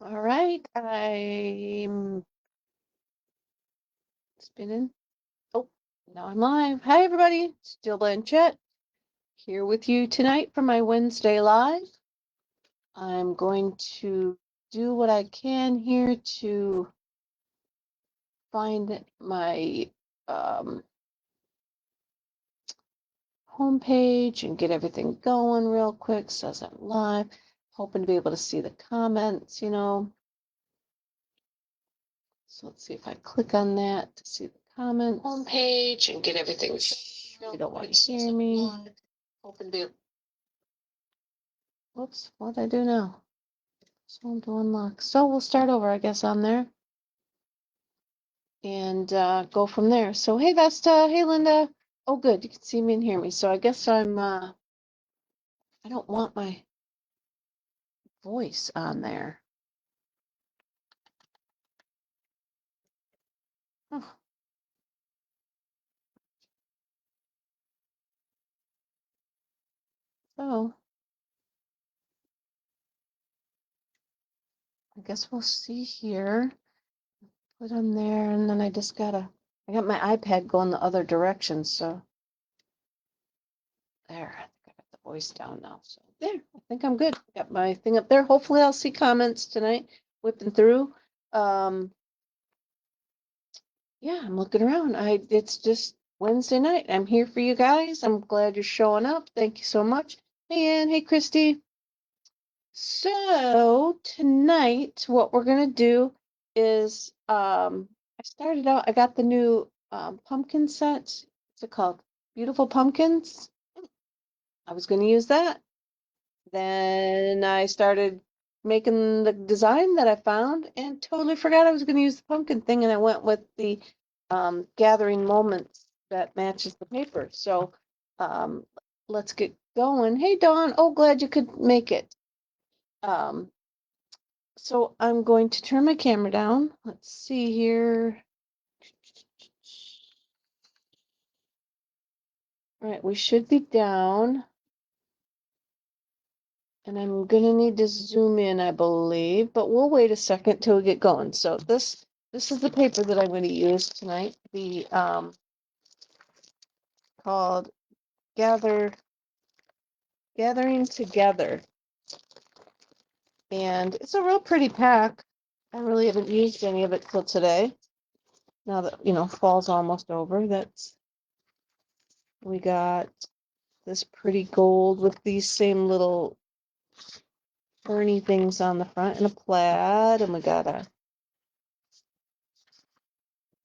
All right, I'm spinning. Oh, now I'm live. Hi, everybody. Still Blanchette here with you tonight for my Wednesday live. I'm going to do what I can here to find my homepage and get everything going real quick. Says I'm live. Hoping to be able to see the comments, So let's see if I click on that to see the comments. Homepage and get everything. You don't want to hear me. Hoping to. Whoops, what did I do now? So to unlock. So we'll start over, I guess, on there. And go from there. So hey Vesta, hey Linda. Oh good, you can see me and hear me. So I guess I don't want my voice on there. Oh. So I guess we'll see here. Put them there, and then I got my iPad going the other direction, so there, I think I got the voice down now. So there, I think I'm good. Got my thing up there. Hopefully I'll see comments tonight, whipping through. Yeah, I'm looking around. It's just Wednesday night. I'm here for you guys. I'm glad you're showing up. Thank you so much. Hey Ann, hey Christy. So tonight, what we're gonna do is I got the new pumpkin set. What's it called? Beautiful Pumpkins. I was gonna use that. Then I started making the design that I found and totally forgot I was gonna use the pumpkin thing, and I went with the gathering moments that matches the paper. So let's get going. Hey Dawn, oh glad you could make it. So I'm going to turn my camera down. Let's see here. All right, we should be down. And I'm gonna need to zoom in, I believe, but we'll wait a second till we get going. So this is the paper that I'm going to use tonight. The called Gathering Together. And it's a real pretty pack. I really haven't used any of it till today. Now that, fall's almost over, we got this pretty gold with these same little ferny things on the front and a plaid, and we got it's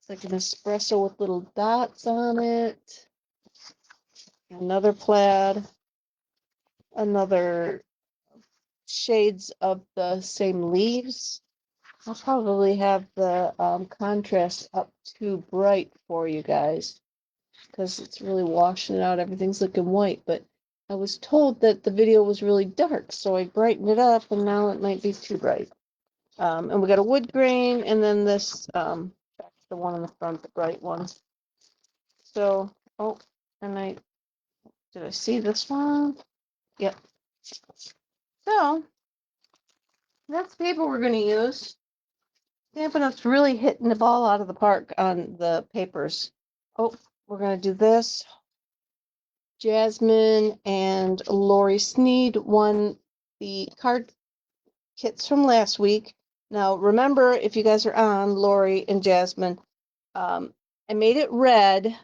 like an espresso with little dots on it. Another plaid, another shades of the same leaves. I'll probably have the contrast up too bright for you guys because it's really washing it out. Everything's looking white, but I was told that the video was really dark, so I brightened it up, and now it might be too bright. And we got a wood grain, and then this, that's the one on the front, the bright one. So, and did I see this one? Yep. So, that's the paper we're going to use. Stampin' Up's really hitting the ball out of the park on the papers. Oh, we're going to do this. Jasmine and Lori Sneed won the card kits from last week. Now, remember, if you guys are on, Lori and Jasmine, I made it red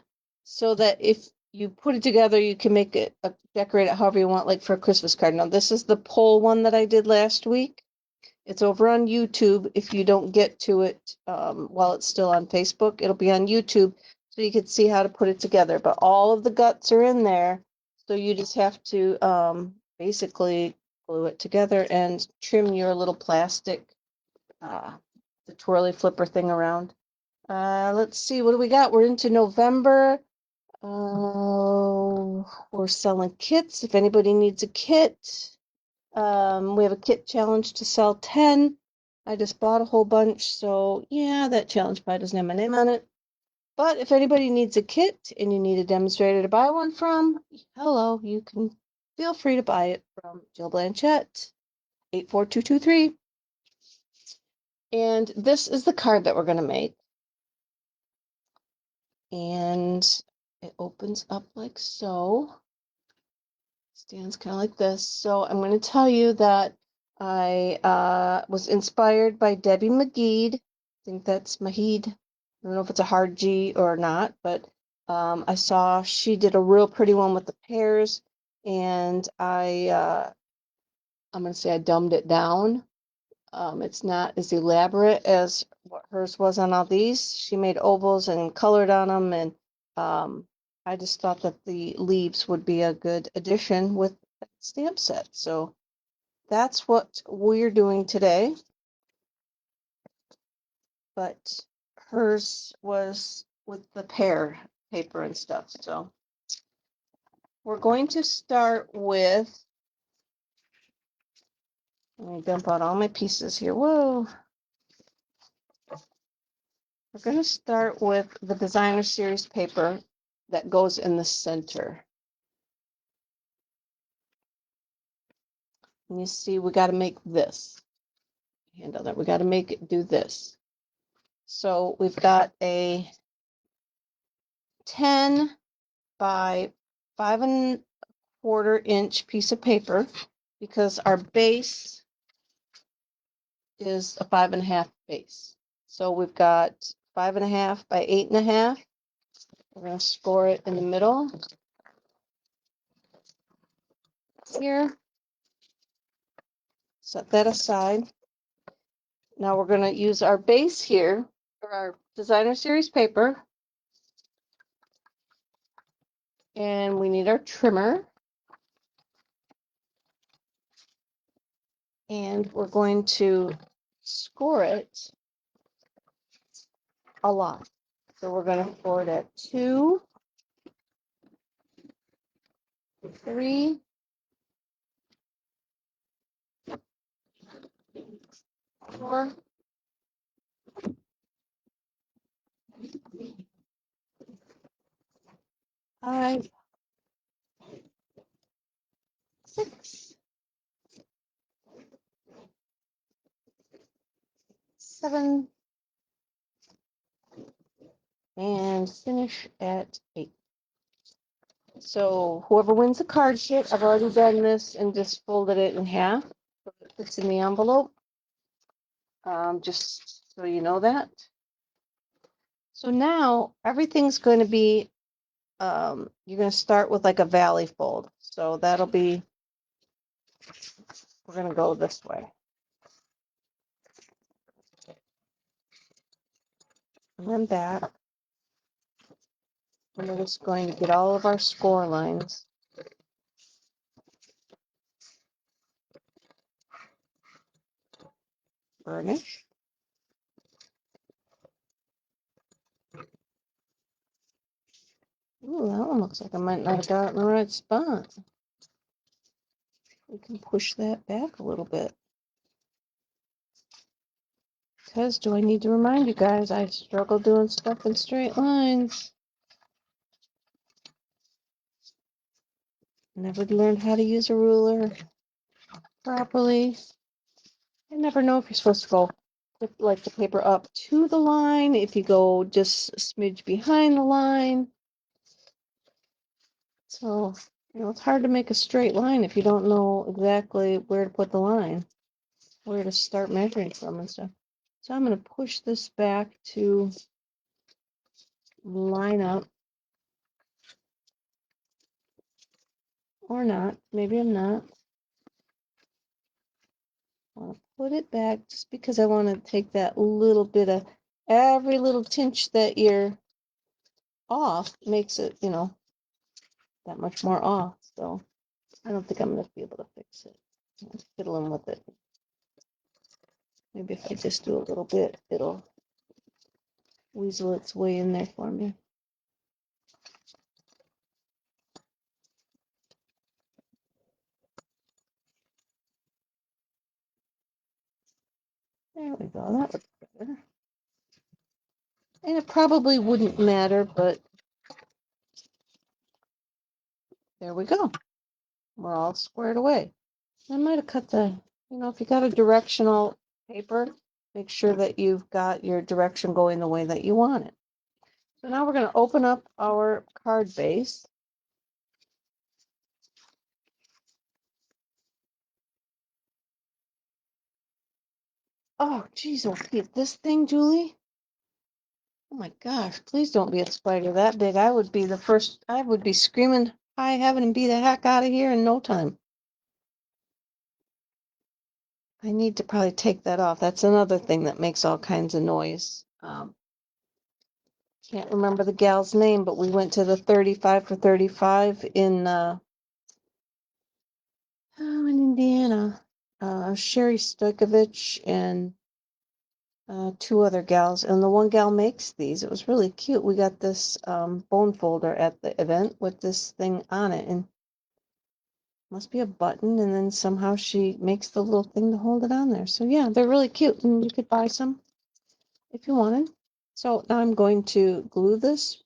so that if you put it together, you can make it, decorate it however you want, like for a Christmas card. Now, this is the poll one that I did last week. It's over on YouTube. If you don't get to it while it's still on Facebook, it'll be on YouTube so you can see how to put it together. But all of the guts are in there, so you just have to basically glue it together and trim your little plastic, the twirly flipper thing around. Let's see, what do we got? We're into November. We're selling kits. If anybody needs a kit, we have a kit challenge to sell 10. I just bought a whole bunch, so yeah, that challenge probably doesn't have my name on it. But if anybody needs a kit and you need a demonstrator to buy one from, hello, you can feel free to buy it from Jill Blanchette, 84223. And this is the card that we're going to make. And it opens up like so. Stands kind of like this. So I'm going to tell you that I was inspired by Debbie Mageed. I think that's Maheed. I don't know if it's a hard G or not, but I saw she did a real pretty one with the pears, and I'm going to say I dumbed it down. It's not as elaborate as what hers was on all these. She made ovals and colored on them, and I just thought that the leaves would be a good addition with that stamp set. So that's what we're doing today. But hers was with the pear paper and stuff. So we're going to start with, let me dump out all my pieces here. Whoa. We're going to start with the designer series paper that goes in the center. And you see, we got to make this. Handle that. We got to make it do this. So we've got a 10 by 5¼ inch piece of paper because our base is a 5½ base. So we've got 5½ by 8½. We're going to score it in the middle here. Set that aside. Now we're going to use our base here for our designer series paper. And we need our trimmer. And we're going to score it a lot. So we're going to score it at 2, 3, 4, 5, 6, 7, and finish at 8. So whoever wins the card kit, I've already done this and just folded it in half. So it fits in the envelope. Just so you know that. So now everything's going to be, you're going to start with like a valley fold. So that'll be, we're going to go this way. And then back. And we're just going to get all of our score lines. Burnish. Ooh, that one looks like I might not have got it in the right spot. We can push that back a little bit. Because do I need to remind you guys, I struggle doing stuff in straight lines. Never learned how to use a ruler properly. I never know if you're supposed to go with like the paper up to the line, if you go just a smidge behind the line. So, you know, it's hard to make a straight line if you don't know exactly where to put the line, where to start measuring from and stuff. So I'm going to push this back to line up. Or not. Maybe I'm not. I want to put it back just because I want to take that little bit of, every little tinge that you're off makes it, you know, that much more off. So I don't think I'm going to be able to fix it. I'm fiddling with it. Maybe if I just do a little bit, it'll weasel its way in there for me. There we go. That looks better. And it probably wouldn't matter, but there we go. We're all squared away. I might have cut the, you know, if you got a directional paper, make sure that you've got your direction going the way that you want it. So now we're going to open up our card base. Oh, geez, this thing, Julie. Oh my gosh, please don't be a spider that big. I would be screaming high heaven and be the heck out of here in no time. I need to probably take that off. That's another thing that makes all kinds of noise. Can't remember the gal's name, but we went to the 35 for 35 in in Indiana. Sherry Stojkovic and two other gals, and the one gal makes these. It was really cute. We got this bone folder at the event with this thing on it, and must be a button, and then somehow she makes the little thing to hold it on there. So yeah, they're really cute, and you could buy some if you wanted. So now I'm going to glue this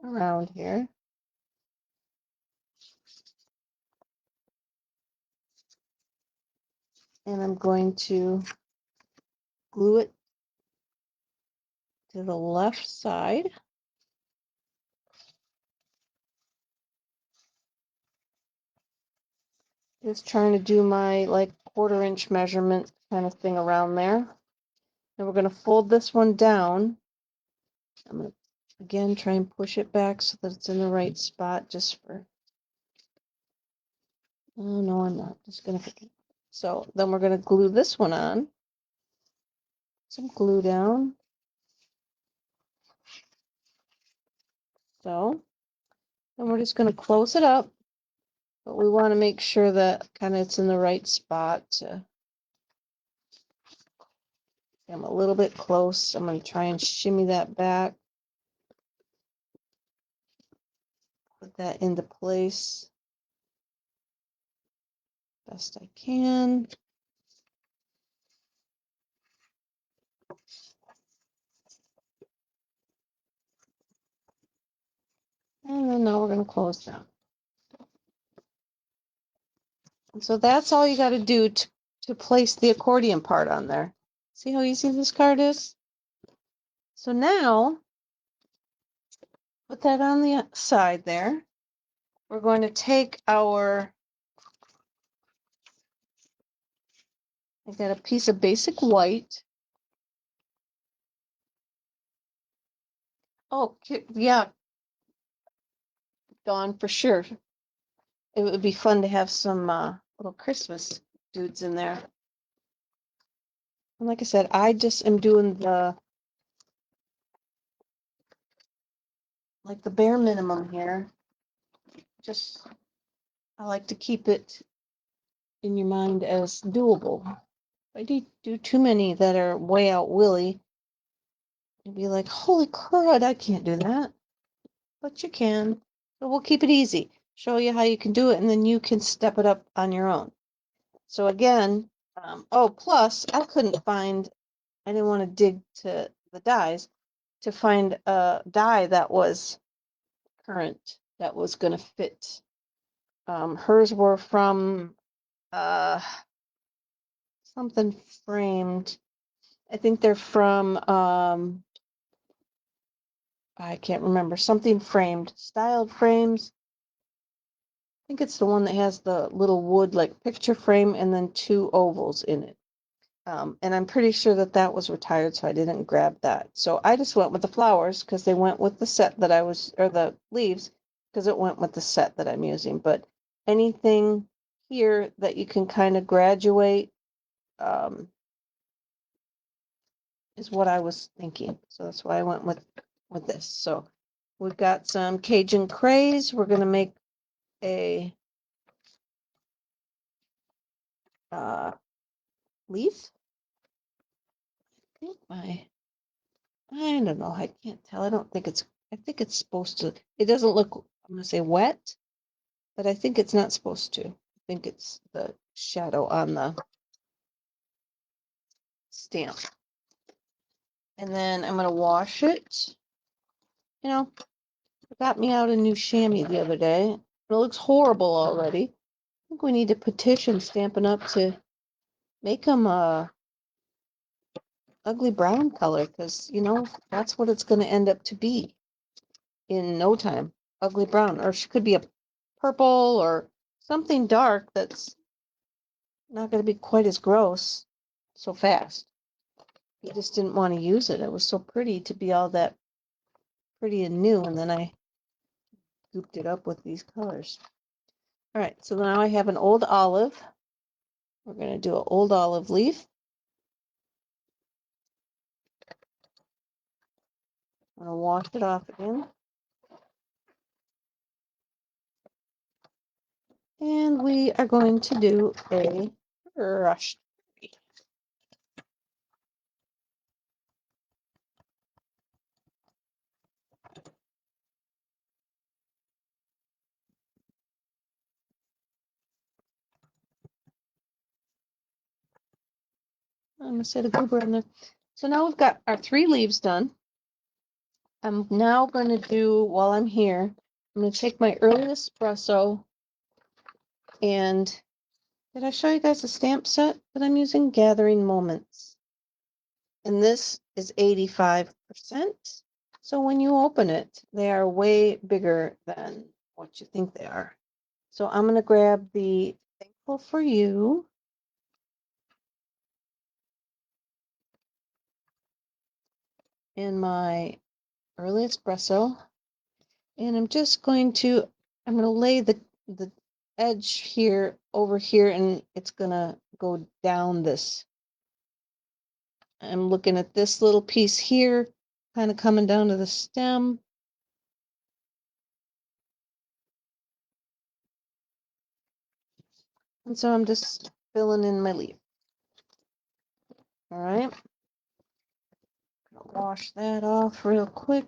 around here. And I'm going to glue it to the left side. Just trying to do my like 1/4 inch measurement kind of thing around there. And we're going to fold this one down. I'm going to again try and push it back so that it's in the right spot just for, oh no, I'm not just going to, so then we're going to glue this one on. Some glue down. So then we're just going to close it up, but we want to make sure that kind of it's in the right spot. I'm a little bit close. I'm going to try and shimmy that back. Put that into place best I can. And then now we're going to close down. And so that's all you got to do to place the accordion part on there. See how easy this card is? So now, put that on the side there. We're going to take our, I got a piece of basic white. Oh, yeah, Dawn, for sure. It would be fun to have some little Christmas dudes in there. And like I said, I just am doing the bare minimum here. Just, I like to keep it in your mind as doable. If I do too many that are way out willy, you'll be like, holy crud, I can't do that. But you can. So we'll keep it easy. Show you how you can do it, and then you can step it up on your own. So again, plus I couldn't find, I didn't want to dig to the dies to find a die that was current, that was going to fit. Hers were from something framed. I think they're from I can't remember, something framed, styled frames. I think it's the one that has the little wood like picture frame and then 2 ovals in it. And I'm pretty sure that that was retired, so I didn't grab that. So I just went with the flowers because they went with the set that I was, or the leaves, because it went with the set that I'm using. But anything here that you can kind of graduate is what I was thinking. So that's why I went with this. So we've got some Cajun craze. We're going to make a leaf. I don't know. I can't tell. I don't think it's, I think it's supposed to, it doesn't look, I'm going to say wet, but I think it's not supposed to. I think it's the shadow on the stamp. And then I'm going to wash it. You know, I got me out a new chamois the other day. It looks horrible already. I think we need to petition Stampin' Up! To make them ugly brown color because, you know, that's what it's going to end up to be in no time. Ugly brown, or she could be a purple or something dark that's not going to be quite as gross so fast. I just didn't want to use it. It was so pretty to be all that pretty and new, and then I gooped it up with these colors. All right, so now I have an old olive. We're going to do an old olive leaf. I'm going to wash it off again. And we are going to do a brush. I'm going to set a goober in there. So now we've got our 3 leaves done. I'm now going to do, while I'm here, I'm going to take my early espresso and did I show you guys the stamp set that I'm using? Gathering Moments. And this is 85%. So when you open it, they are way bigger than what you think they are. So I'm going to grab the Thankful for You. In my early espresso. And I'm just going to, I'm going to lay the edge here over here, and it's going to go down this. I'm looking at this little piece here, kind of coming down to the stem. And so I'm just filling in my leaf. All right. Wash that off real quick.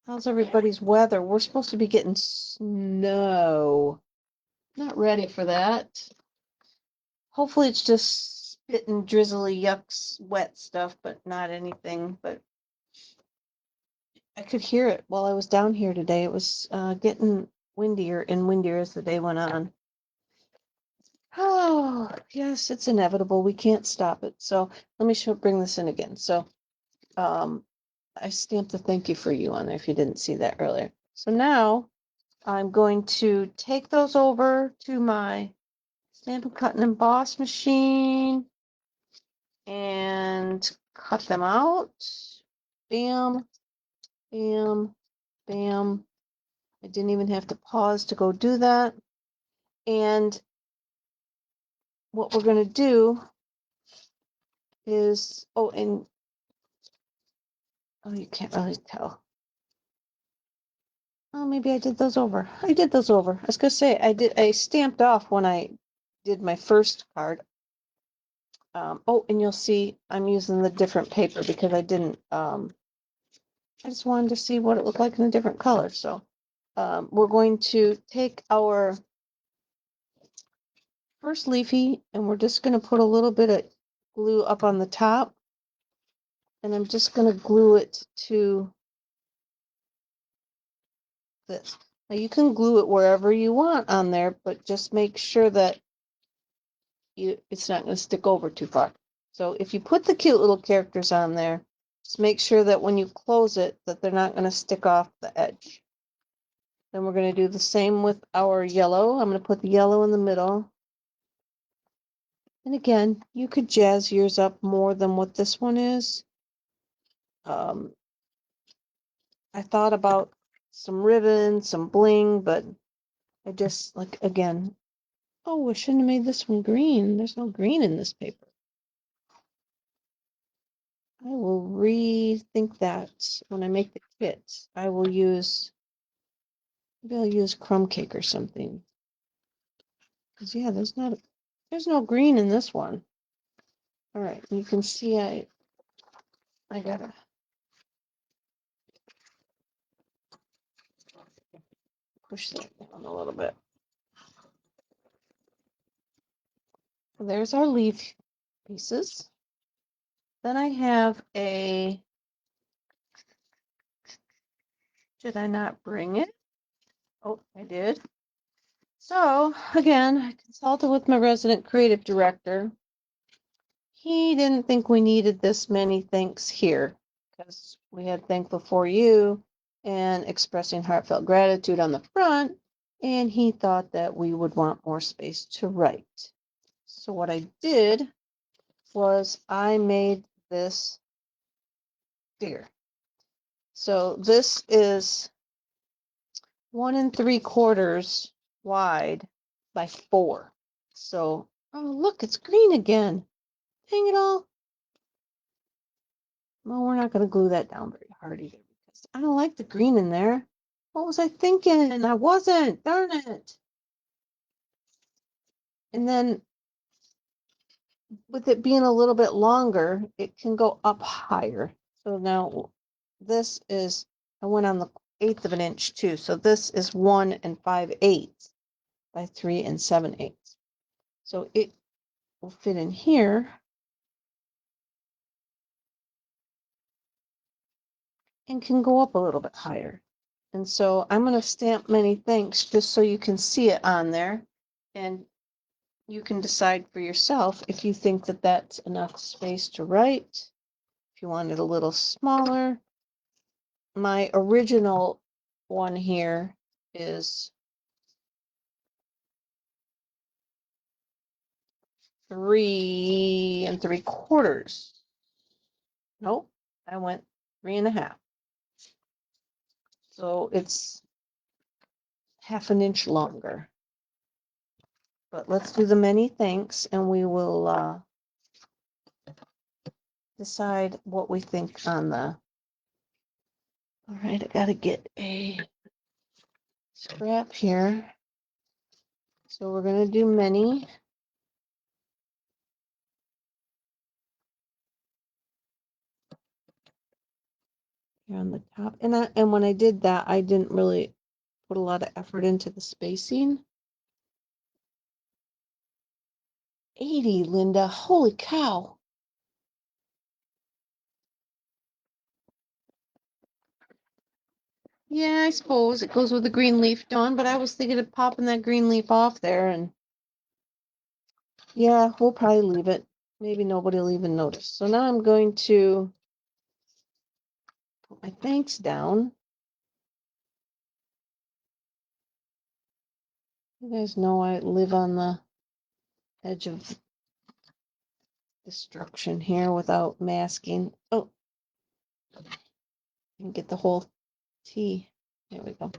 How's everybody's weather? We're supposed to be getting snow. Not ready for that. Hopefully it's just spitting, drizzly, yucks, wet stuff, but not anything. But I could hear it while I was down here today. It was getting windier and windier as the day went on. Oh, yes, it's inevitable. We can't stop it. So let me bring this in again. So I stamped the thank you for you on there if you didn't see that earlier. So now I'm going to take those over to my Stamp and Cut and Emboss machine and cut them out. Bam, bam, bam. I didn't even have to pause to go do that. And what we're going to do is, oh, you can't really tell. Oh, maybe I did those over. I did those over. I was going to say, I stamped off when I did my first card. Oh, and you'll see I'm using the different paper because I didn't, I just wanted to see what it looked like in a different color. So we're going to take our first leafy and we're just going to put a little bit of glue up on the top. And I'm just going to glue it to this. Now you can glue it wherever you want on there, but just make sure that it's not going to stick over too far. So if you put the cute little characters on there, just make sure that when you close it, that they're not going to stick off the edge. Then we're going to do the same with our yellow. I'm going to put the yellow in the middle. And again, you could jazz yours up more than what this one is. I thought about some ribbon, some bling, but I just, like, again, oh, I shouldn't have made this one green. There's no green in this paper. I will rethink that when I make the kit. I will use, maybe I'll use crumb cake or something. Because, yeah, there's no green in this one. All right, you can see I gotta push that down a little bit. So there's our leaf pieces. Then I have a, did I not bring it? Oh, I did. So again, I consulted with my resident creative director he didn't think we needed this many thanks here because we had thankful for you and expressing heartfelt gratitude on the front, and he thought that we would want more space to write. So what I did was I made this bigger. So this is 1 3/4 wide by 4. So, oh look, it's green again. Dang it all. Well, we're not going to glue that down very hard either because I don't like the green in there. What was I thinking? I wasn't. Darn it. And then with it being a little bit longer, it can go up higher. So now this is, I went on the 1/8 of an inch too. So this is 1 5/8 by 3 7/8. So it will fit in here and can go up a little bit higher. And so I'm going to stamp many thanks just so you can see it on there. And you can decide for yourself if you think that that's enough space to write, if you want it a little smaller. My original one here is 3 3/4. Nope, I went 3 1/2. So it's 1/2 an inch longer. But let's do the many thanks and we will decide what we think on the. All right, I got to get a scrap here. So we're going to do many. Here on the top. And when I did that, I didn't really put a lot of effort into the spacing. 80, Linda. Holy cow. Yeah, I suppose it goes with the green leaf, Dawn, but I was thinking of popping that green leaf off there, and yeah, we'll probably leave it. Maybe nobody will even notice. So now I'm going to put my thanks down. You guys know I live on the edge of destruction here without masking. Oh, and get the whole tea. There we go.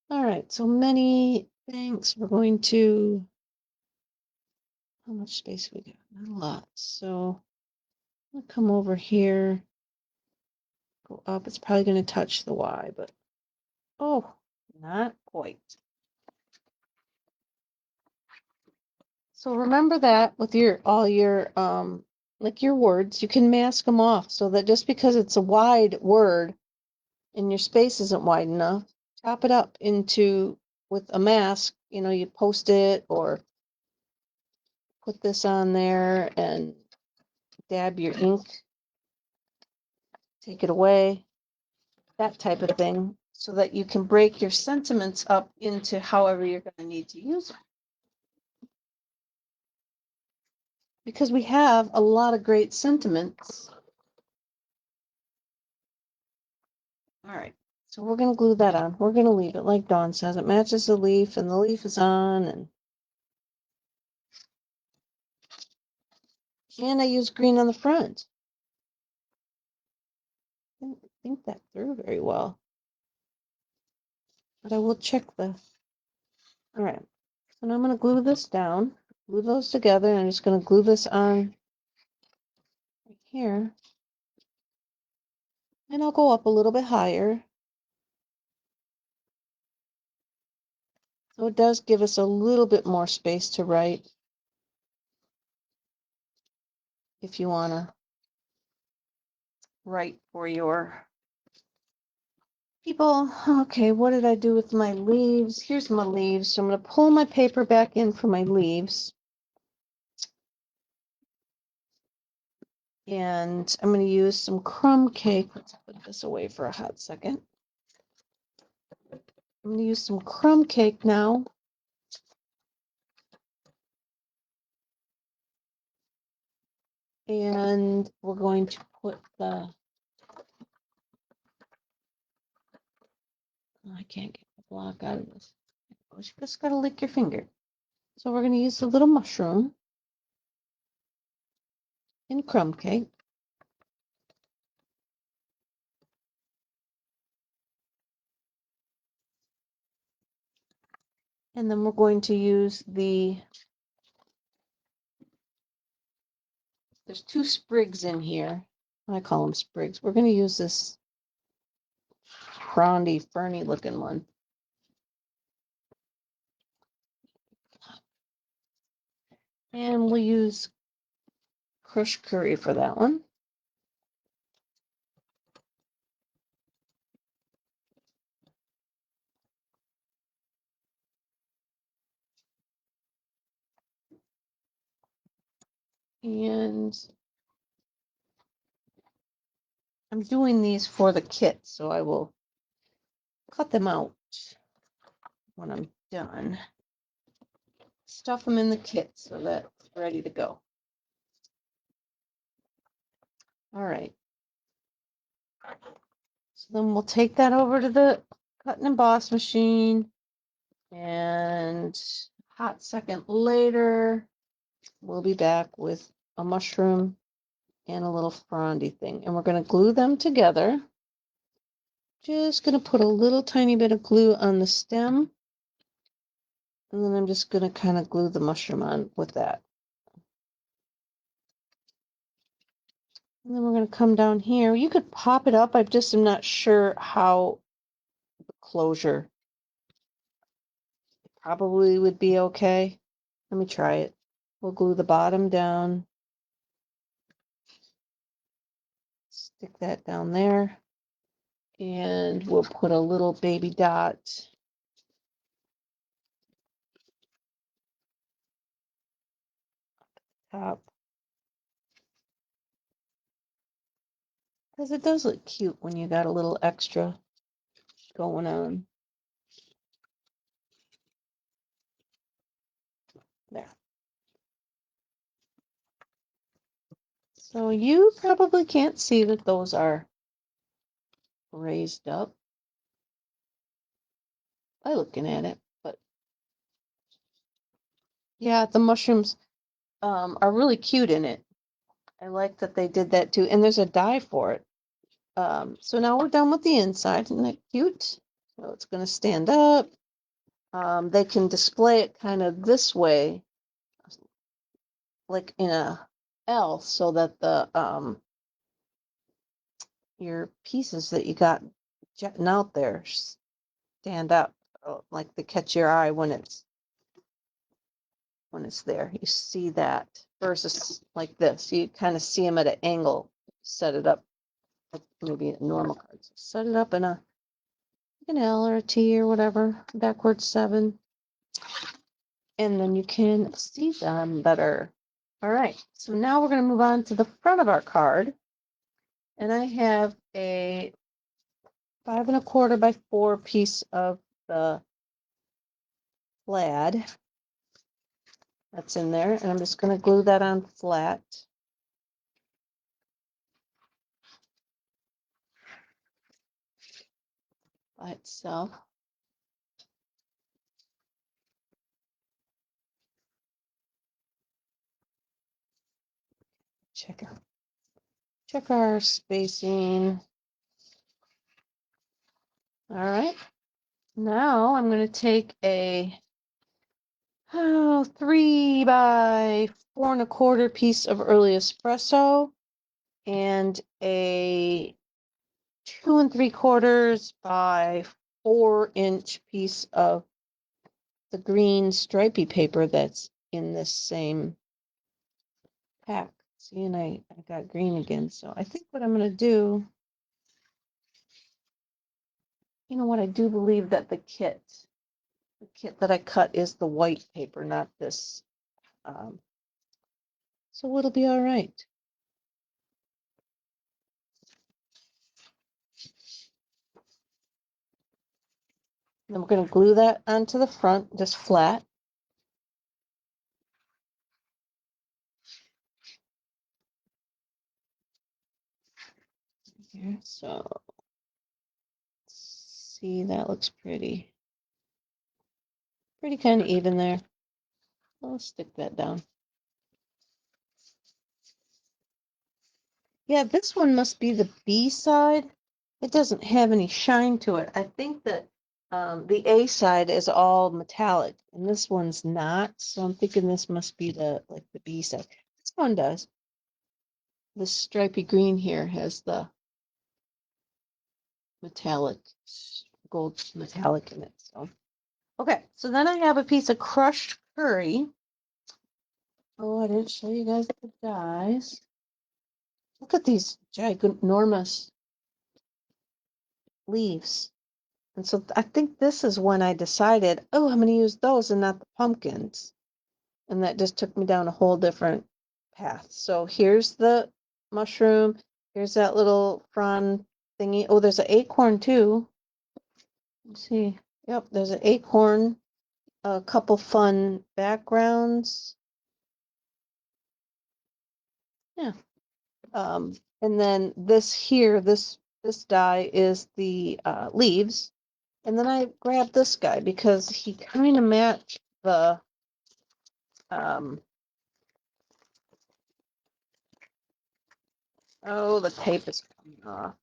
All right, so many thanks. We're going to, how much space we got? Not a lot. So I'll come over here, go up. It's probably going to touch the Y, but oh, not quite. So remember that with all your like your words, you can mask them off so that just because it's a wide word and your space isn't wide enough, chop it up into with a mask, you post it or put this on there and dab your ink, take it away, that type of thing, so that you can break your sentiments up into however you're going to need to use them. Because we have a lot of great sentiments. All right, so we're going to glue that on. We're going to leave it like Dawn says. It matches the leaf, and the leaf is on. And I use green on the front. I didn't think that through very well. But I will check the. All right, so now I'm going to glue this down. Glue those together, and I'm just going to glue this on right here. And I'll go up a little bit higher. So it does give us a little bit more space to write if you want to write for your people. Okay, what did I do with my leaves? Here's my leaves. So I'm going to pull my paper back in for my leaves. And I'm going to use some crumb cake. Let's put this away for a hot second. I'm going to use some crumb cake now. And we're going to put the, I can't get the block out of this. You just gotta lick your finger. So we're gonna use the little mushroom in crumb cake. And then we're going to use there's 2 sprigs in here. I call them sprigs. We're going to use this frondy, ferny looking one. And we'll use crushed curry for that one. And I'm doing these for the kit, so I will cut them out when I'm done. Stuff them in the kit so that it's ready to go. All right. So then we'll take that over to the cut and emboss machine, and hot second later, we'll be back with a mushroom and a little frondy thing, and we're going to glue them together. Just going to put a little tiny bit of glue on the stem, and then I'm just going to kind of glue the mushroom on with that. And then we're going to come down here. You could pop it up. I just am not sure how the closure probably would be okay. Let me try it. We'll glue the bottom down. Stick that down there. And we'll put a little baby dot top. Because it does look cute when you got a little extra going on. There. So you probably can't see that those are raised up by looking at it, but yeah, the mushrooms are really cute in it. I like that they did that too, and there's a die for it. So now we're done with the inside. Isn't that cute? So it's going to stand up. They can display it kind of this way, like in a L, so that the your pieces that you got jetting out there stand up, like they catch your eye when it's there. You see that versus like this. You kind of see them at an angle. Set it up like maybe a normal card. So set it up in an L or a T or whatever, backwards 7, and then you can see them better. All right, so now we're going to move on to the front of our card, and I have a 5 1/4 by 4 piece of the plaid that's in there, and I'm just going to glue that on flat. By itself. Check our spacing. All right. Now I'm going to take a 3 by 4 1/4 piece of early espresso and a 2 3/4 by 4-inch piece of the green stripy paper that's in this same pack. See, and I got green again. So I think what I'm going to do, you know what, I do believe that the kit that I cut is the white paper, not this. So it'll be all right. Then we're going to glue that onto the front, just flat. here. So see, that looks pretty kind of even there. I'll stick that down. Yeah, this one must be the B side. It doesn't have any shine to it. I think that the A side is all metallic, and this one's not. So I'm thinking this must be the B side. This one does. The stripy green here has the metallic, gold metallic in it. So okay, so then I have a piece of crushed curry. Oh, I didn't show you guys the dies. Look at these ginormous leaves. And so I think this is when I decided, oh, I'm going to use those and not the pumpkins. And that just took me down a whole different path. So here's the mushroom. Here's that little frond thingy. Oh, there's an acorn too. Let's see. Yep, there's an acorn. A couple fun backgrounds. Yeah. And then this here, this die is the leaves. And then I grabbed this guy because he kind of matched the oh, the tape is coming off.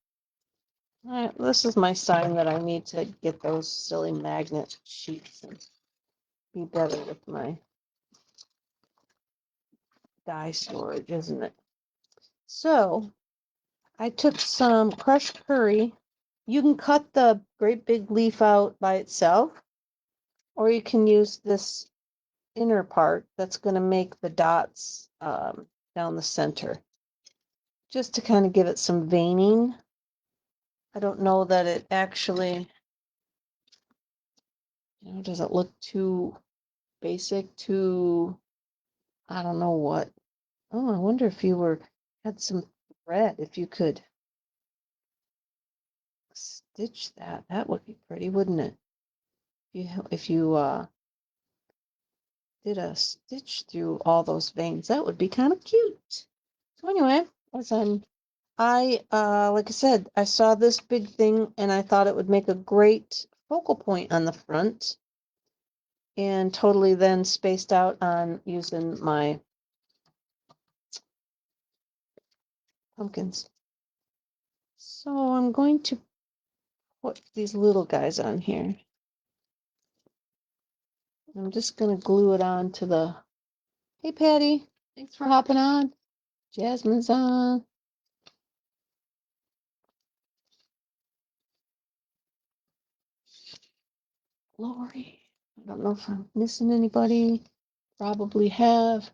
All right, this is my sign that I need to get those silly magnet sheets and be better with my die storage, isn't it? So I took some crushed curry. You can cut the great big leaf out by itself, or you can use this inner part that's going to make the dots down the center, just to kind of give it some veining. I don't know that it actually, does it look too basic, too, I don't know what. Oh, I wonder if you had some thread, if you could stitch that. That would be pretty, wouldn't it? If you did a stitch through all those veins, that would be kind of cute. So anyway, like I said, I saw this big thing and I thought it would make a great focal point on the front, and totally then spaced out on using my pumpkins. So I'm going to put these little guys on here. I'm just going to glue it on to the, hey Patty, thanks for hopping on. Jasmine's on. Lori, I don't know if I'm missing anybody. Probably have.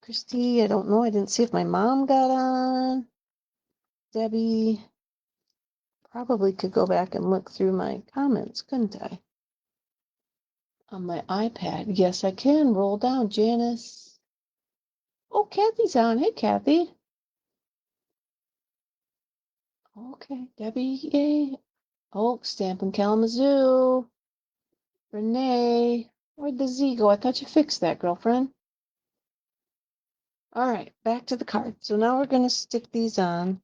Christy, I don't know. I didn't see if my mom got on. Debbie, probably could go back and look through my comments, couldn't I? On my iPad. Yes, I can. Roll down, Janice. Oh, Kathy's on. Hey, Kathy. Okay, Debbie, yay. Oh, Stampin' Kalamazoo. Renee. Where'd the Z go? I thought you fixed that, girlfriend. All right, back to the card. So now we're going to stick these on.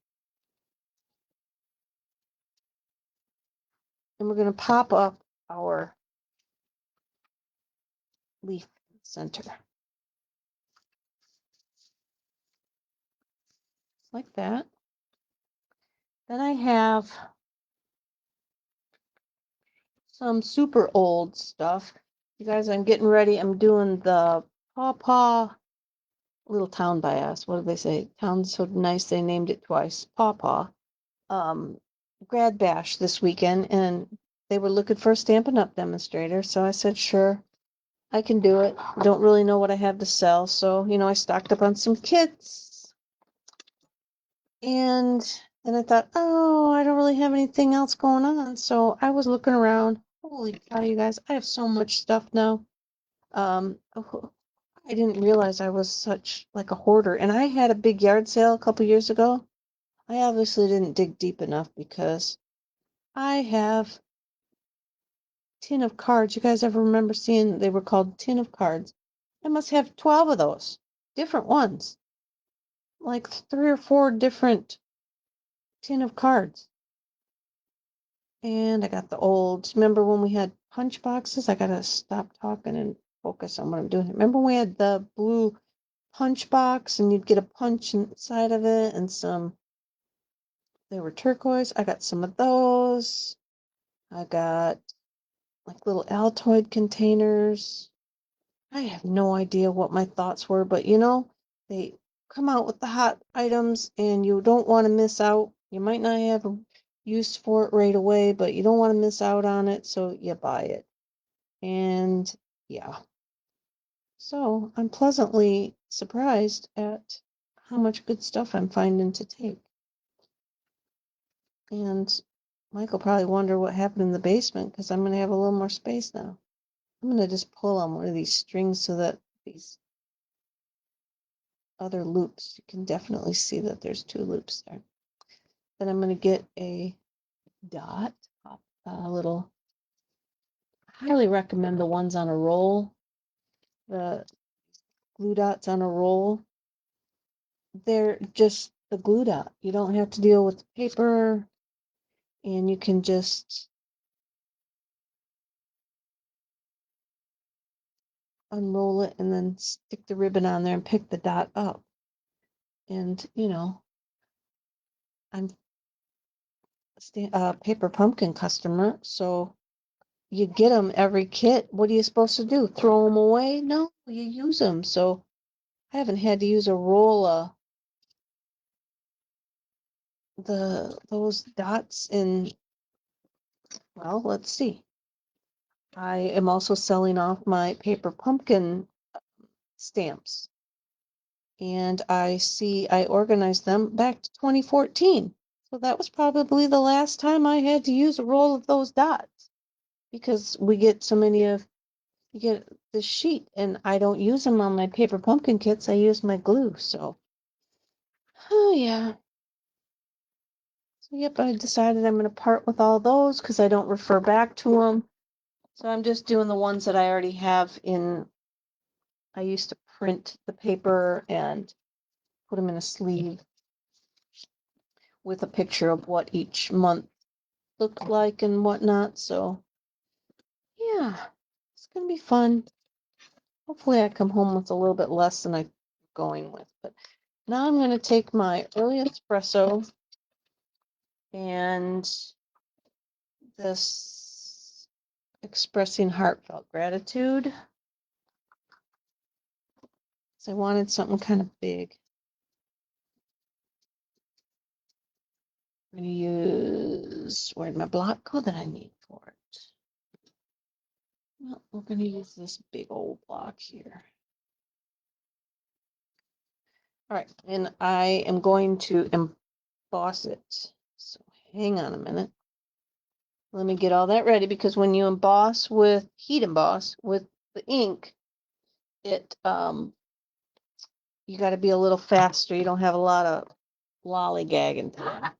And we're going to pop up our leaf center. Like that. Then I have some super old stuff. You guys, I'm getting ready. I'm doing the Paw Little Town by Us. What do they say? Town's so nice they named it twice. Paw grad bash this weekend, and they were looking for a Stampin' Up! Demonstrator. So I said, sure, I can do it. Don't really know what I have to sell. So, I stocked up on some kits. And then I thought, oh, I don't really have anything else going on. So I was looking around. Holy cow, you guys, I have so much stuff now. I didn't realize I was such like a hoarder. And I had a big yard sale a couple years ago. I obviously didn't dig deep enough because I have tin of cards. You guys ever remember seeing they were called tin of cards? I must have 12 of those, different ones. like 3 or 4 different tin of cards. And I got the old, remember when we had punch boxes? I gotta stop talking and focus on what I'm doing. Remember when we had the blue punch box and you'd get a punch inside of it and some, they were turquoise. I got some of those. I got like little Altoid containers. I have no idea what my thoughts were, but they come out with the hot items and you don't want to miss out. You might not have a use for it right away, but you don't want to miss out on it, so you buy it. And yeah, so I'm pleasantly surprised at how much good stuff I'm finding to take. And Michael probably wonder what happened in the basement because I'm going to have a little more space now. I'm going to just pull on one of these strings so that these other loops, you can definitely see that there's 2 loops there. Then I'm going to get a dot, a little, I highly recommend the ones on a roll, the glue dots on a roll. They're just the glue dot. You don't have to deal with the paper, and you can just unroll it and then stick the ribbon on there and pick the dot up. And, I'm a paper pumpkin customer, so you get them every kit. What are you supposed to do? Throw them away? No, you use them. So I haven't had to use a roll of those dots in, well, let's see. I am also selling off my paper pumpkin stamps. And I see I organized them back to 2014. So that was probably the last time I had to use a roll of those dots because we get so many of, you get this sheet and I don't use them on my paper pumpkin kits. I use my glue. So, oh yeah. So yep, I decided I'm going to part with all those because I don't refer back to them. So I'm just doing the ones that I already have in. I used to print the paper and put them in a sleeve with a picture of what each month looked like and whatnot. So yeah, it's gonna be fun. Hopefully I come home with a little bit less than I'm going with. But now I'm gonna take my early espresso and this expressing heartfelt gratitude. So I wanted something kind of big. I'm gonna use, where'd my block go that I need for it? Well, we're gonna use this big old block here. All right, and I am going to emboss it. So hang on a minute. Let me get all that ready because when you emboss with heat emboss with the ink, it you got to be a little faster. You don't have a lot of lollygagging time.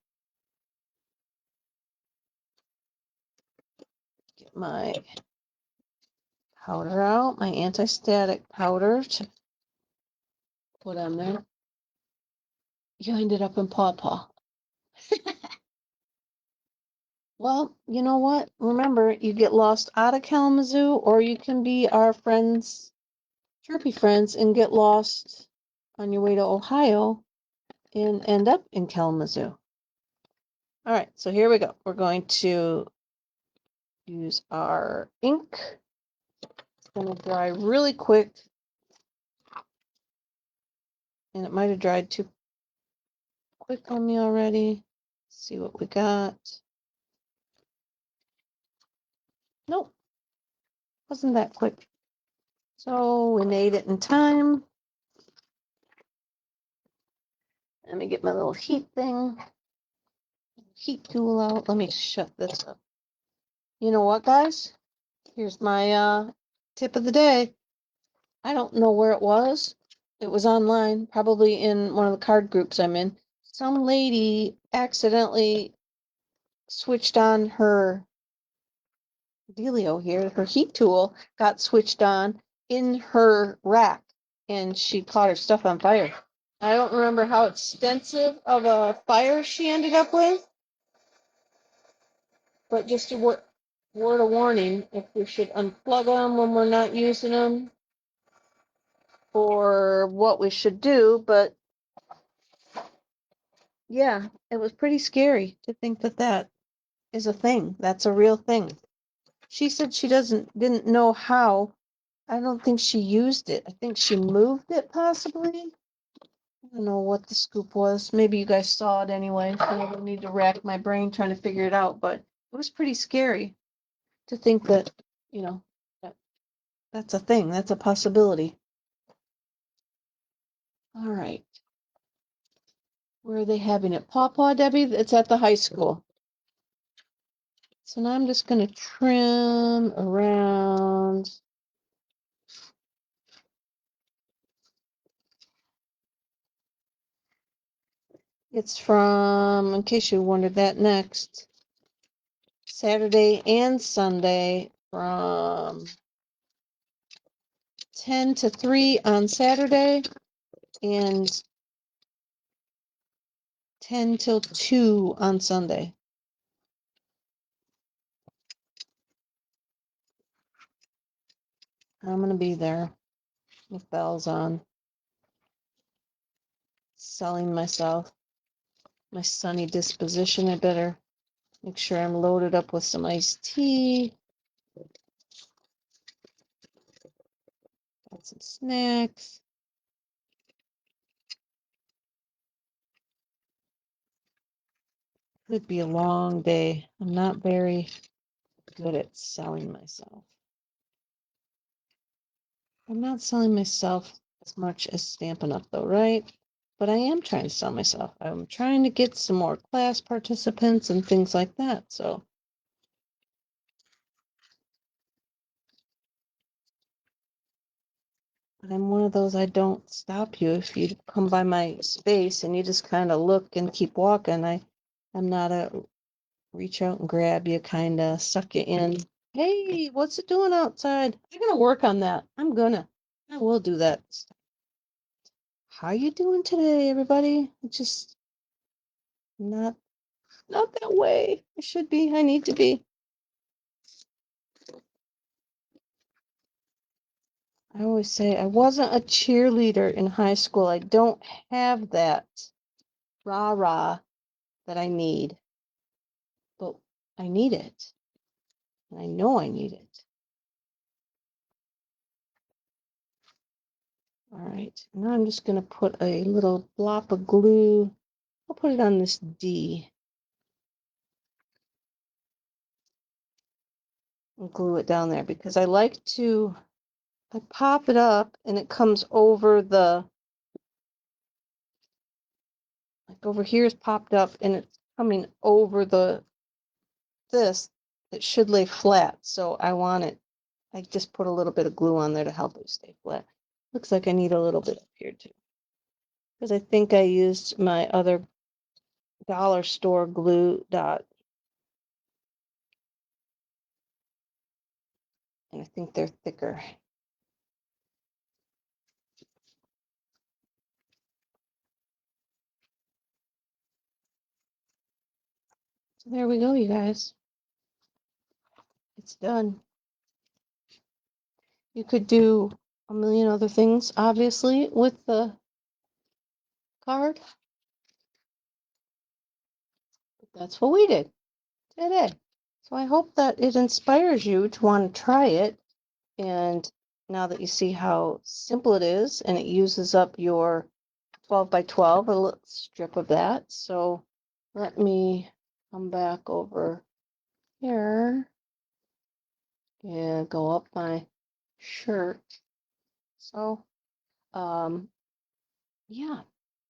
Get my powder out, my anti-static powder to put on there. You ended up in pawpaw. Well, you know what? Remember, you get lost out of Kalamazoo, or you can be our friends, chirpy friends, and get lost on your way to Ohio and end up in Kalamazoo. All right, so here we go. We're going to use our ink. It's going to dry really quick. And it might have dried too quick on me already. Let's see what we got. Nope, wasn't that quick. So we made it in time. Let me get my little heat thing. Heat tool out. Let me shut this up. You know what, guys? Here's my tip of the day. I don't know where it was. It was online, probably in one of the card groups I'm in. Some lady accidentally switched on her dealio here. Her heat tool got switched on in her rack and she caught her stuff on fire. I don't remember how extensive of a fire she ended up with, but just a word of warning, if we should unplug them when we're not using them, or what we should do. But yeah, it was pretty scary to think that that is a thing. That's a real thing. She said she didn't know how. I don't think she used it. I think she moved it possibly. I don't know what the scoop was. Maybe you guys saw it anyway. So I don't need to rack my brain trying to figure it out, but it was pretty scary to think that, you know, that that's a thing. That's a possibility. All right. Where are they having it? Paw, Debbie? It's at the high school. So now I'm just going to trim around. It's from, in case you wondered that next, Saturday and Sunday from 10 to 3 on Saturday and 10 till 2 on Sunday. I'm going to be there with bells on, selling myself, my sunny disposition. I better make sure I'm loaded up with some iced tea, got some snacks. Could be a long day. I'm not very good at selling myself. I'm not selling myself as much as Stampin' Up though, right? But I am trying to sell myself. I'm trying to get some more class participants and things like that. So but I'm one of those, I don't stop you if you come by my space and you just kind of look and keep walking. I'm not a reach out and grab you, kind of suck you in. Hey, what's it doing outside? I'm gonna work on that. I will do that. How you doing today, everybody? Just not that way. I should be. I need to be. I always say I wasn't a cheerleader in high school. I don't have that rah-rah that I need, but I need it. And I know I need it. All right, now I'm just going to put a little blob of glue. I'll put it on this D and glue it down there because I like to, I pop it up and it comes over the, like over here is popped up and it's coming over this. It should lay flat, so I want it. I just put a little bit of glue on there to help it stay flat. Looks like I need a little bit up here too, because I think I used my other dollar store glue dot, and I think they're thicker. So there we go, you guys. It's done. You could do a million other things, obviously, with the card. But that's what we did today. So I hope that it inspires you to want to try it. And now that you see how simple it is, and it uses up your 12 by 12, a little strip of that. So let me come back over here and go up my shirt. So, yeah,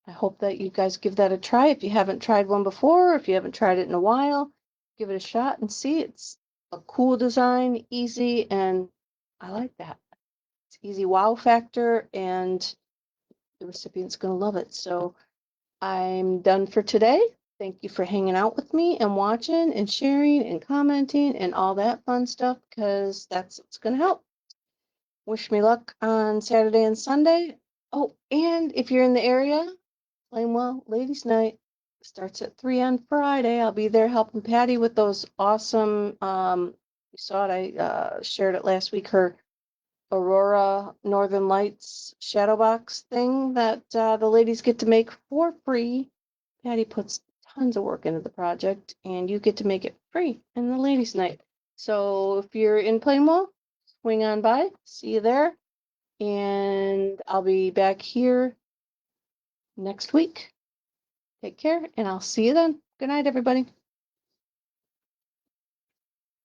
I hope that you guys give that a try. If you haven't tried one before, if you haven't tried it in a while, give it a shot and see. It's a cool design, easy, and I like that. It's easy wow factor, and the recipient's going to love it. So I'm done for today. Thank you for hanging out with me and watching and sharing and commenting and all that fun stuff, because that's what's going to help. Wish me luck on Saturday and Sunday. Oh, and if you're in the area, Plainwell Ladies Night starts at 3 on Friday. I'll be there helping Patty with those awesome, you saw it, I shared it last week, her Aurora Northern Lights shadow box thing that the ladies get to make for free. Patty puts tons of work into the project, and you get to make it free in the ladies' night. So if you're in Plainwell, swing on by. See you there. And I'll be back here next week. Take care, and I'll see you then. Good night, everybody.